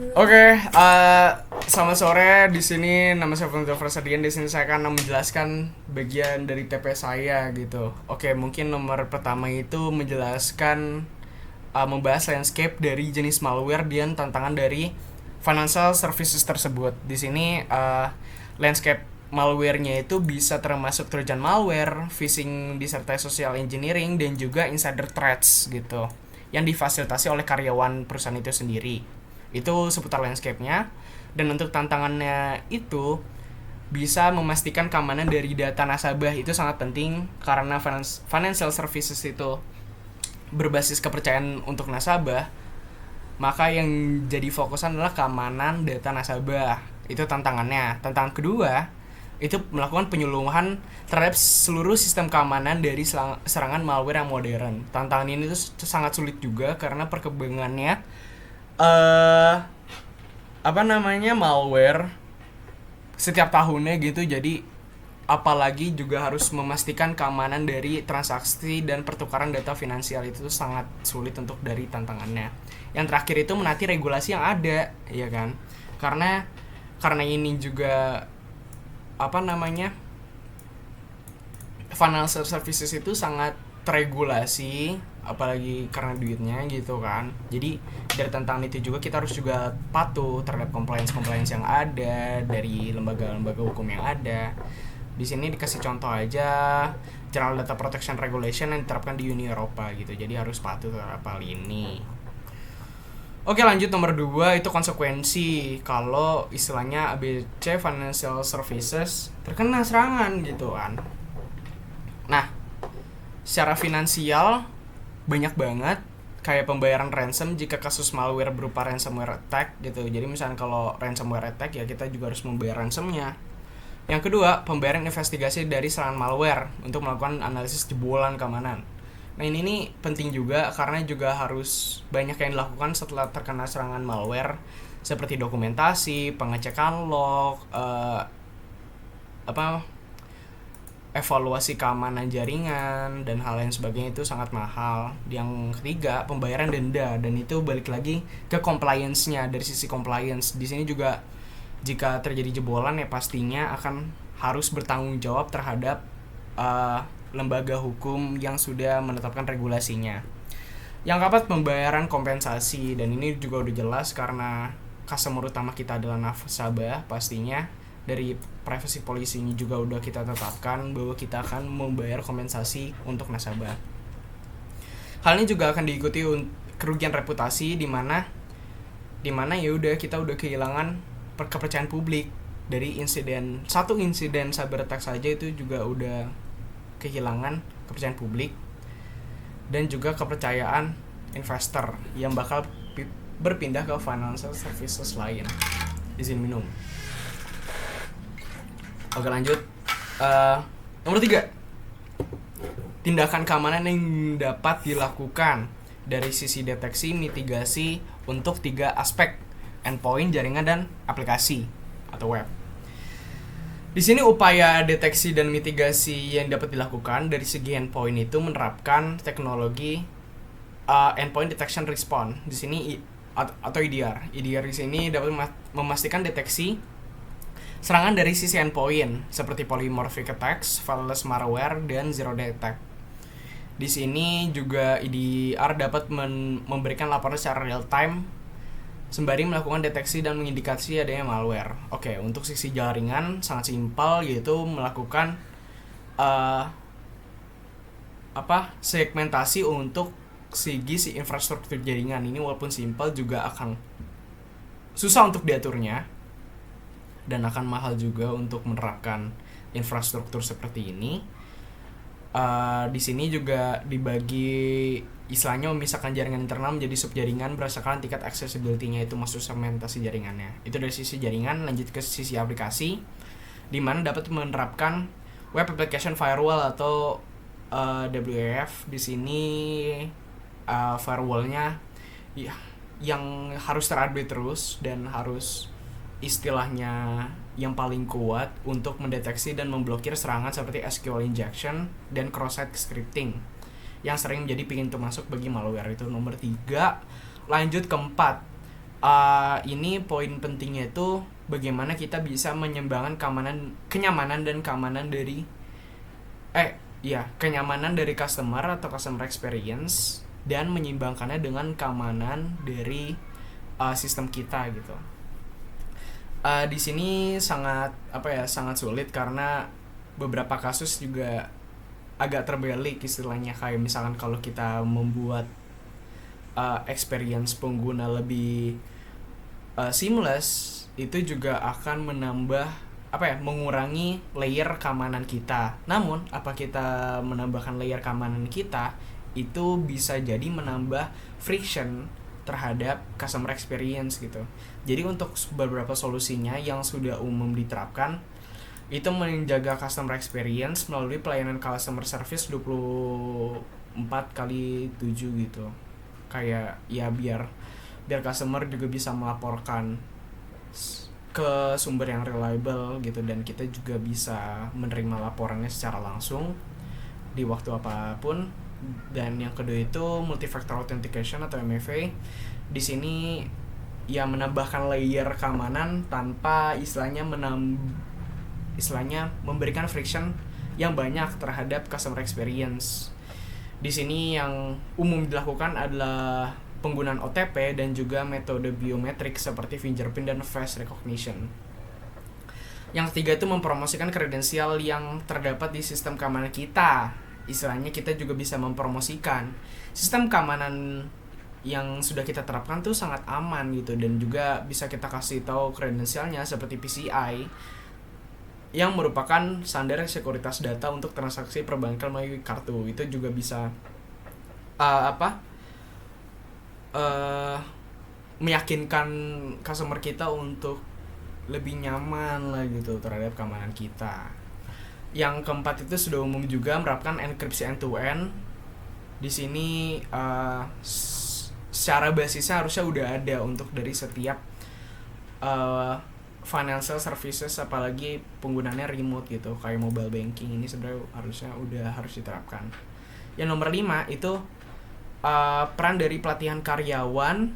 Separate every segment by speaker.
Speaker 1: Oke, selamat sore. Di sini nama saya Fernando Versadian. Di sini saya akan menjelaskan bagian dari TP saya gitu. Oke, mungkin nomor pertama itu menjelaskan membahas landscape dari jenis malware dan tantangan dari financial services tersebut. Di sini landscape malware-nya itu bisa termasuk trojan malware, phishing disertai social engineering dan juga insider threats gitu yang difasilitasi oleh karyawan perusahaan itu sendiri. Itu seputar landscape-nya. Dan untuk tantangannya itu bisa memastikan keamanan dari data nasabah itu sangat penting karena financial services itu berbasis kepercayaan untuk nasabah, maka yang jadi fokusan adalah keamanan data nasabah. Itu tantangannya. Tantangan kedua itu melakukan penyuluhan terhadap seluruh sistem keamanan dari serangan malware yang modern. Tantangan ini tuh sangat sulit juga karena perkembangannya eh malware setiap tahunnya gitu. Jadi apalagi juga harus memastikan keamanan dari transaksi dan pertukaran data finansial itu sangat sulit untuk dari tantangannya. Yang terakhir itu menanti regulasi yang ada, ya kan? Karena ini juga financial services itu sangat terregulasi, apalagi karena duitnya gitu kan. Jadi dari tantangan itu juga kita harus juga patuh terhadap compliance yang ada dari lembaga-lembaga hukum yang ada. Di sini dikasih contoh aja General Data Protection Regulation yang diterapkan di Uni Eropa gitu. Jadi harus patuh terhadap hal ini. Oke, lanjut nomor 2 itu konsekuensi kalau istilahnya ABC Financial Services terkena serangan gitu kan. Nah, secara finansial banyak banget kayak pembayaran ransom jika kasus malware berupa ransomware attack gitu. Jadi misalnya kalau ransomware attack ya kita juga harus membayar ransomnya. Yang kedua, pembayaran investigasi dari serangan malware untuk melakukan analisis jebolan keamanan. Nah ini nih penting juga karena juga harus banyak yang dilakukan setelah terkena serangan malware, seperti dokumentasi, pengecekan log, evaluasi keamanan jaringan dan hal lain sebagainya. Itu sangat mahal. Yang ketiga, pembayaran denda, dan itu balik lagi ke compliance-nya. Dari sisi compliance di sini juga jika terjadi jebolan ya pastinya akan harus bertanggung jawab terhadap lembaga hukum yang sudah menetapkan regulasinya. Yang keempat, pembayaran kompensasi, dan ini juga udah jelas karena customer utama kita adalah nasabah. Pastinya dari privacy policy ini juga udah kita tetapkan bahwa kita akan membayar kompensasi untuk nasabah. Hal ini juga akan diikuti kerugian reputasi di mana ya udah kita udah kehilangan kepercayaan publik. Dari satu insiden cyber attack saja itu juga udah kehilangan kepercayaan publik dan juga kepercayaan investor yang bakal berpindah ke financial services lain. Izin minum. Oke, lanjut. Nomor 3, tindakan keamanan yang dapat dilakukan dari sisi deteksi mitigasi untuk 3 aspek: endpoint, jaringan, dan aplikasi atau web. Di sini upaya deteksi dan mitigasi yang dapat dilakukan dari segi endpoint itu menerapkan teknologi endpoint detection response. Di sini atau EDR. EDR di sini dapat memastikan deteksi serangan dari sisi endpoint seperti polymorphic attacks, faileless malware, dan zero day attack. Di sini juga EDR dapat memberikan laporan secara real time sembari melakukan deteksi dan mengindikasi adanya malware. Oke, untuk sisi jaringan sangat simpel, yaitu melakukan segmentasi untuk segi infrastruktur jaringan. Ini walaupun simpel juga akan susah untuk diaturnya dan akan mahal juga untuk menerapkan infrastruktur seperti ini. Di sini juga dibagi istilahnya memisahkan jaringan internal menjadi subjaringan berdasarkan tingkat accessibility-nya, itu maksud segmentasi jaringannya. Itu dari sisi jaringan. Lanjut ke sisi aplikasi, di mana dapat menerapkan web application firewall atau WAF. Di sini firewall-nya ya, yang harus terupdate terus dan harus istilahnya yang paling kuat untuk mendeteksi dan memblokir serangan seperti SQL injection dan cross-site scripting yang sering menjadi pintu masuk bagi malware. Itu nomor 3. Lanjut ke 4, Ini poin pentingnya itu bagaimana kita bisa menyeimbangkan kenyamanan dan keamanan dari kenyamanan dari customer atau customer experience dan menyeimbangkannya dengan keamanan dari sistem kita gitu. Di sini sangat sulit karena beberapa kasus juga agak terbalik istilahnya, kayak misalkan kalau kita membuat experience pengguna lebih seamless, itu juga akan mengurangi layer keamanan kita. Namun apa kita menambahkan layer keamanan kita itu bisa jadi menambah friction terhadap customer experience gitu. Jadi untuk beberapa solusinya yang sudah umum diterapkan itu menjaga customer experience melalui pelayanan customer service 24/7 gitu. Kayak ya biar customer juga bisa melaporkan ke sumber yang reliable gitu, dan kita juga bisa menerima laporannya secara langsung di waktu apapun. Dan yang kedua itu multi-factor authentication atau MFA. Di sini ya menambahkan layer keamanan tanpa istilahnya memberikan friction yang banyak terhadap customer experience. Di sini yang umum dilakukan adalah penggunaan OTP dan juga metode biometrik seperti fingerprint dan face recognition. Yang ketiga itu mempromosikan kredensial yang terdapat di sistem keamanan kita. Istilahnya kita juga bisa mempromosikan sistem keamanan yang sudah kita terapkan tuh sangat aman gitu, dan juga bisa kita kasih tahu kredensialnya seperti PCI yang merupakan standar sekuritas data untuk transaksi perbankan melalui kartu. Itu juga bisa meyakinkan customer kita untuk lebih nyaman lah gitu terhadap keamanan kita. Yang keempat itu sudah umum juga menerapkan enkripsi end to end. Di sini secara basisnya harusnya udah ada untuk dari setiap financial services, apalagi penggunaannya remote gitu kayak mobile banking. Ini sebenarnya harus diterapkan. Yang nomor 5 itu peran dari pelatihan karyawan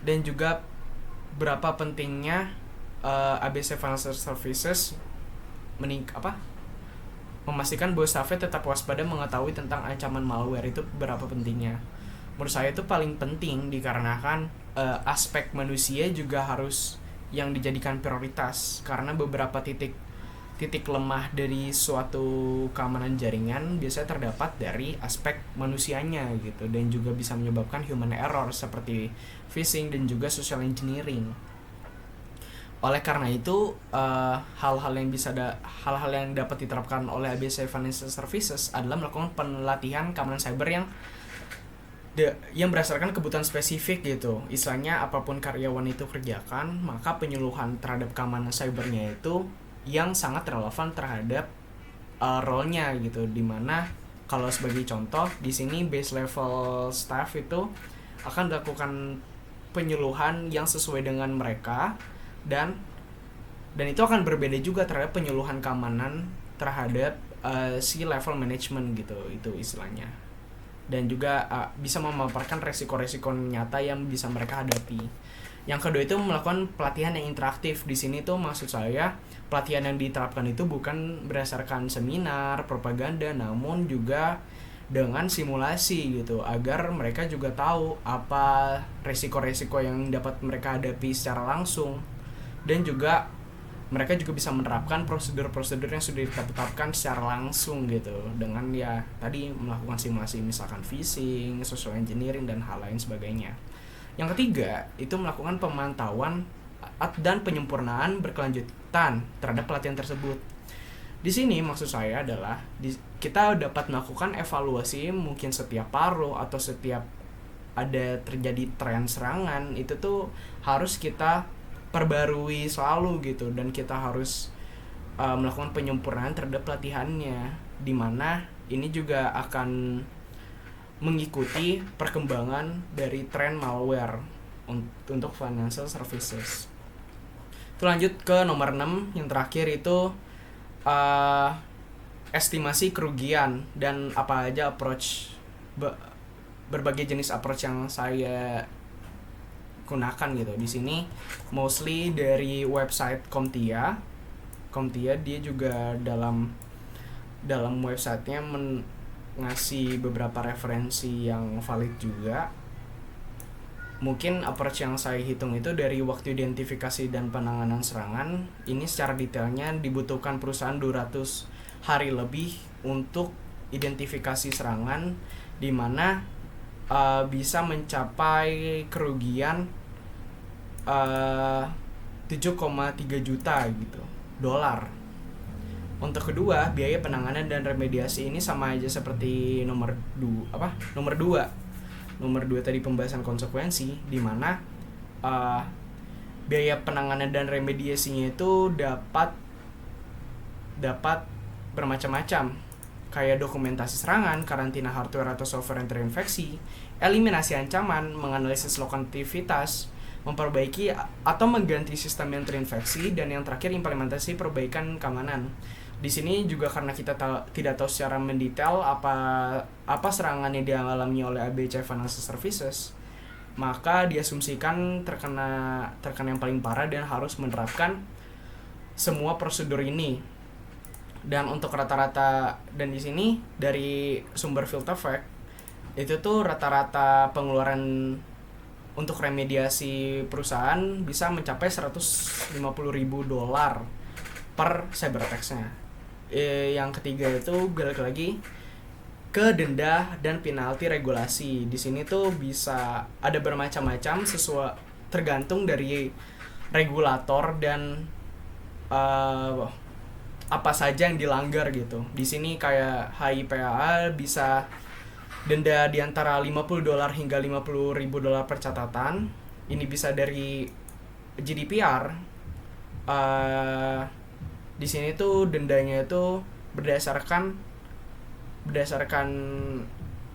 Speaker 1: dan juga berapa pentingnya ABC Financial Services memastikan bahwa staffnya tetap waspada mengetahui tentang ancaman malware. Itu berapa pentingnya. Menurut saya itu paling penting dikarenakan aspek manusia juga harus yang dijadikan prioritas, karena beberapa titik lemah dari suatu keamanan jaringan biasanya terdapat dari aspek manusianya gitu, dan juga bisa menyebabkan human error seperti phishing dan juga social engineering. Oleh karena itu hal-hal yang dapat diterapkan oleh ABC Financial Services adalah melakukan pelatihan keamanan cyber yang berdasarkan kebutuhan spesifik gitu. Istilahnya apapun karyawan itu kerjakan, maka penyuluhan terhadap keamanan cybernya itu yang sangat relevan terhadap role-nya gitu. Dimana kalau sebagai contoh di sini base level staff itu akan dilakukan penyuluhan yang sesuai dengan mereka, dan itu akan berbeda juga terhadap penyuluhan keamanan terhadap si level management gitu, itu istilahnya. Dan juga bisa memaparkan resiko-resiko nyata yang bisa mereka hadapi. Yang kedua itu melakukan pelatihan yang interaktif. Di sini tuh maksud saya pelatihan yang diterapkan itu bukan berdasarkan seminar, propaganda, namun juga dengan simulasi gitu, agar mereka juga tahu apa resiko-resiko yang dapat mereka hadapi secara langsung, dan juga mereka juga bisa menerapkan prosedur-prosedur yang sudah ditetapkan secara langsung gitu, dengan ya tadi melakukan simulasi misalkan phishing, social engineering, dan hal lain sebagainya. Yang ketiga itu melakukan pemantauan dan penyempurnaan berkelanjutan terhadap pelatihan tersebut. Di sini maksud saya adalah kita dapat melakukan evaluasi mungkin setiap paruh atau setiap ada terjadi tren serangan, itu tuh harus kita perbarui selalu gitu, dan kita harus melakukan penyempurnaan terhadap pelatihannya, dimana ini juga akan mengikuti perkembangan dari tren malware untuk financial services. Itu lanjut ke nomor 6 yang terakhir itu estimasi kerugian dan apa aja berbagai jenis approach yang saya gunakan gitu. Di sini mostly dari website CompTIA. CompTIA dia juga dalam websitenya ngasih beberapa referensi yang valid juga. Mungkin approach yang saya hitung itu dari waktu identifikasi dan penanganan serangan. Ini secara detailnya dibutuhkan perusahaan 200 hari lebih untuk identifikasi serangan, di mana bisa mencapai kerugian 7,3 juta gitu dolar. Untuk kedua, biaya penanganan dan remediasi ini sama aja seperti nomor 2. Nomor 2 tadi pembahasan konsekuensi, di mana biaya penanganan dan remediasinya itu dapat bermacam-macam, kayak dokumentasi serangan, karantina hardware atau software yang terinfeksi, eliminasi ancaman, menganalisis lokativitas, memperbaiki atau mengganti sistem yang terinfeksi, dan yang terakhir implementasi perbaikan keamanan. Di sini juga karena kita tidak tahu secara mendetail apa serangan yang dialami oleh ABC Financial Services, maka diasumsikan terkena yang paling parah dan harus menerapkan semua prosedur ini. Dan untuk rata-rata, dan di sini dari sumber Filter Fact itu tuh rata-rata pengeluaran untuk remediasi perusahaan bisa mencapai $150,000 per cyber attack-nya. Yang ketiga itu balik lagi ke denda dan penalti regulasi. Di sini tuh bisa ada bermacam-macam sesuai tergantung dari regulator dan apa saja yang dilanggar gitu. Di sini kayak HIPAA bisa denda di antara $50 hingga $50,000 per catatan. Ini bisa dari GDPR. Di sini tuh dendanya itu berdasarkan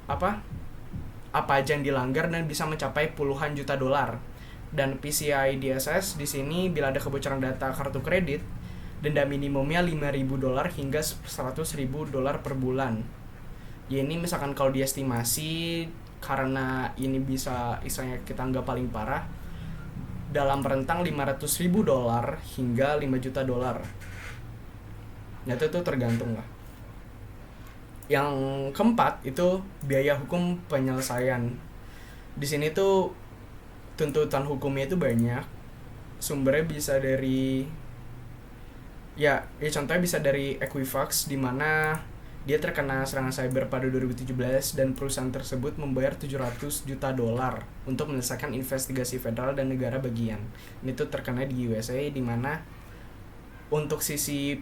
Speaker 1: apa aja yang dilanggar dan bisa mencapai puluhan juta dolar. Dan PCI DSS di sini bila ada kebocoran data kartu kredit, denda minimumnya $5,000 hingga $100,000 per bulan. Ya ini misalkan kalau diestimasi, karena ini bisa istilahnya kita anggap paling parah, dalam rentang $500,000 hingga $5 juta. Nah itu tuh tergantung lah. Yang keempat itu biaya hukum penyelesaian. Di sini tuh tuntutan hukumnya itu banyak. Sumbernya bisa dari contohnya bisa dari Equifax, di mana dia terkena serangan cyber pada 2017 dan perusahaan tersebut membayar $700 juta untuk menyelesaikan investigasi federal dan negara bagian. Ini tuh terkena di USA, di mana untuk sisi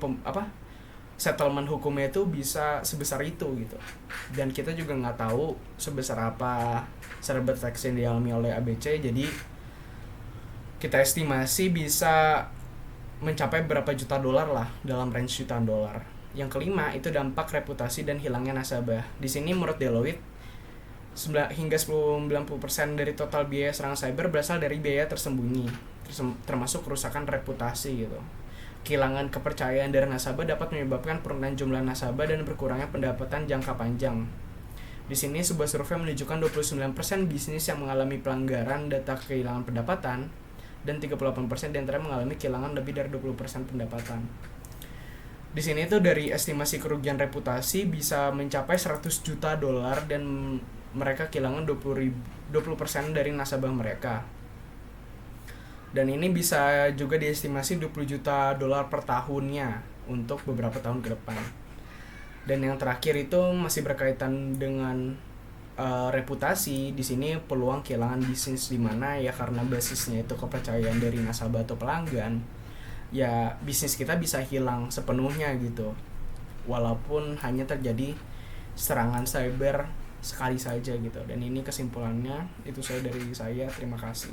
Speaker 1: settlement hukumnya itu bisa sebesar itu gitu. Dan kita juga nggak tahu sebesar apa cyber attack yang dialami oleh ABC, jadi kita estimasi bisa mencapai berapa juta dolar lah, dalam range jutaan dolar. Yang kelima itu dampak reputasi dan hilangnya nasabah. Di sini menurut Deloitte hingga 90% dari total biaya serangan cyber berasal dari biaya tersembunyi, termasuk kerusakan reputasi gitu. Kehilangan kepercayaan dari nasabah dapat menyebabkan penurunan jumlah nasabah dan berkurangnya pendapatan jangka panjang. Di sini sebuah survei menunjukkan 29% bisnis yang mengalami pelanggaran data kehilangan pendapatan, dan 38% diantara mengalami kehilangan lebih dari 20% pendapatan. Di sini tuh dari estimasi kerugian reputasi bisa mencapai $100 juta dan mereka kehilangan 20% dari nasabah mereka. Dan ini bisa juga diestimasi $20 juta per tahunnya untuk beberapa tahun ke depan. Dan yang terakhir itu masih berkaitan dengan reputasi. Di sini peluang kehilangan bisnis, di mana ya karena basisnya itu kepercayaan dari nasabah atau pelanggan, ya bisnis kita bisa hilang sepenuhnya gitu, walaupun hanya terjadi serangan cyber sekali saja gitu. Dan ini kesimpulannya, itu dari saya. Terima kasih.